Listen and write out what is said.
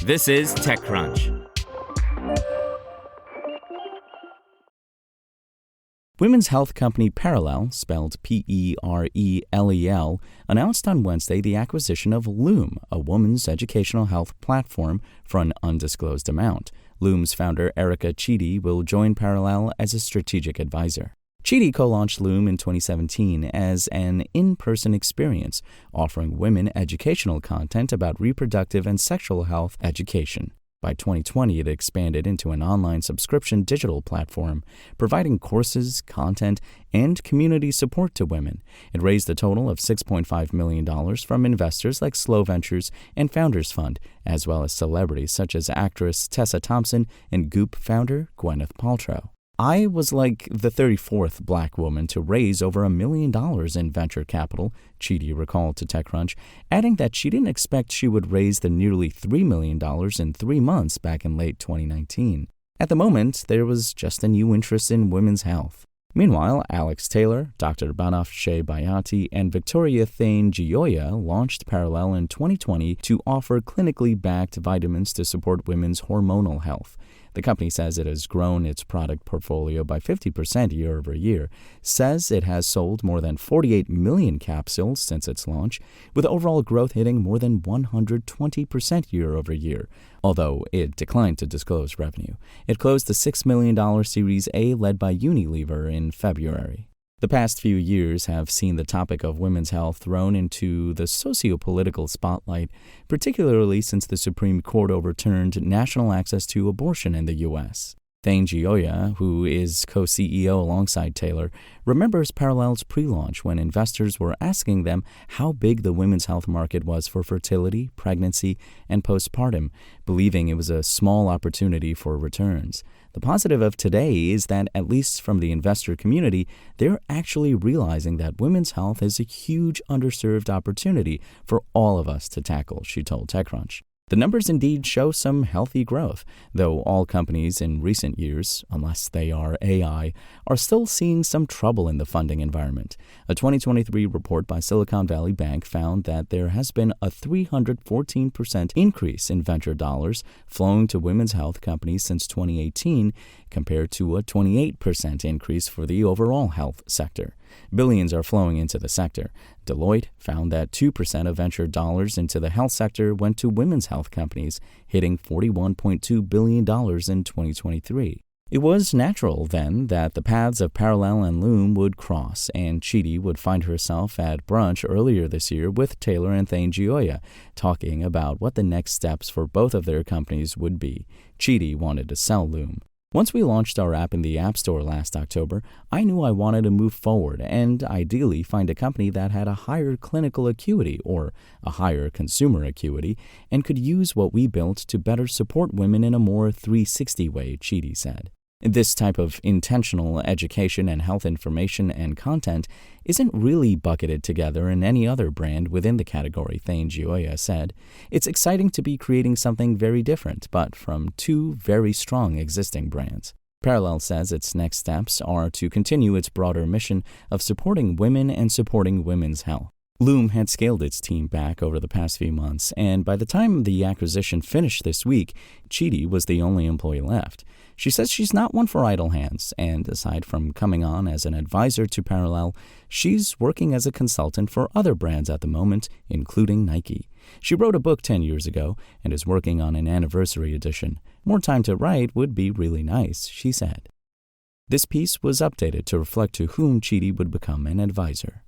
This is TechCrunch. Women's health company Perelel, spelled P-E-R-E-L-E-L, announced on Wednesday the acquisition of LOOM, a women's educational health platform, for an undisclosed amount. LOOM's founder Erica Chidi will join Perelel as a strategic advisor. Chidi co-launched LOOM in 2017 as an in-person experience, offering women educational content about reproductive and sexual health education. By 2020, it expanded into an online subscription digital platform, providing courses, content, and community support to women. It raised a total of $6.5 million from investors like Slow Ventures and Founders Fund, as well as celebrities such as actress Tessa Thompson and Goop founder Gwyneth Paltrow. I was like the 34th black woman to raise over $1 million in venture capital, Chidi recalled to TechCrunch, adding that she didn't expect she would raise the nearly $3 million in 3 months back in late 2019. At the moment, there was just a new interest in women's health. Meanwhile, Alex Taylor, Dr. Banafsheh Bayati, and Victoria Thane Gioia launched Perelel in 2020 to offer clinically backed vitamins to support women's hormonal health. The company says it has grown its product portfolio by 50% year over year, says it has sold more than 48 million capsules since its launch, with overall growth hitting more than 120% year over year, although it declined to disclose revenue. It closed the $6 million Series A led by Unilever in February. The past few years have seen the topic of women's health thrown into the sociopolitical spotlight, particularly since the Supreme Court overturned national access to abortion in the U.S. Thane Gioia, who is co-CEO alongside Taylor, remembers Perelel's pre-launch when investors were asking them how big the women's health market was for fertility, pregnancy, and postpartum, believing it was a small opportunity for returns. The positive of today is that, at least from the investor community, they're actually realizing that women's health is a huge underserved opportunity for all of us to tackle, she told TechCrunch. The numbers indeed show some healthy growth, though all companies in recent years, unless they are AI, are still seeing some trouble in the funding environment. A 2023 report by Silicon Valley Bank found that there has been a 314% increase in venture dollars flowing to women's health companies since 2018, compared to a 28% increase for the overall health sector. Billions are flowing into the sector. Deloitte found that 2% of venture dollars into the health sector went to women's health companies, hitting $41.2 billion in 2023. It was natural, then, that the paths of Perelel and LOOM would cross, and Chidi would find herself at brunch earlier this year with Taylor and Thane Gioia, talking about what the next steps for both of their companies would be. Chidi wanted to sell LOOM. Once we launched our app in the App Store last October, I knew I wanted to move forward and ideally find a company that had a higher clinical acuity or a higher consumer acuity and could use what we built to better support women in a more 360 way, Chidi said. This type of intentional education and health information and content isn't really bucketed together in any other brand within the category, Thane Gioia said. It's exciting to be creating something very different, but from two very strong existing brands. Perelel says its next steps are to continue its broader mission of supporting women and supporting women's health. LOOM had scaled its team back over the past few months, and by the time the acquisition finished this week, Chidi was the only employee left. She says she's not one for idle hands, and aside from coming on as an advisor to Perelel, she's working as a consultant for other brands at the moment, including Nike. She wrote a book 10 years ago and is working on an anniversary edition. More time to write would be really nice, she said. This piece was updated to reflect to whom Chidi would become an advisor.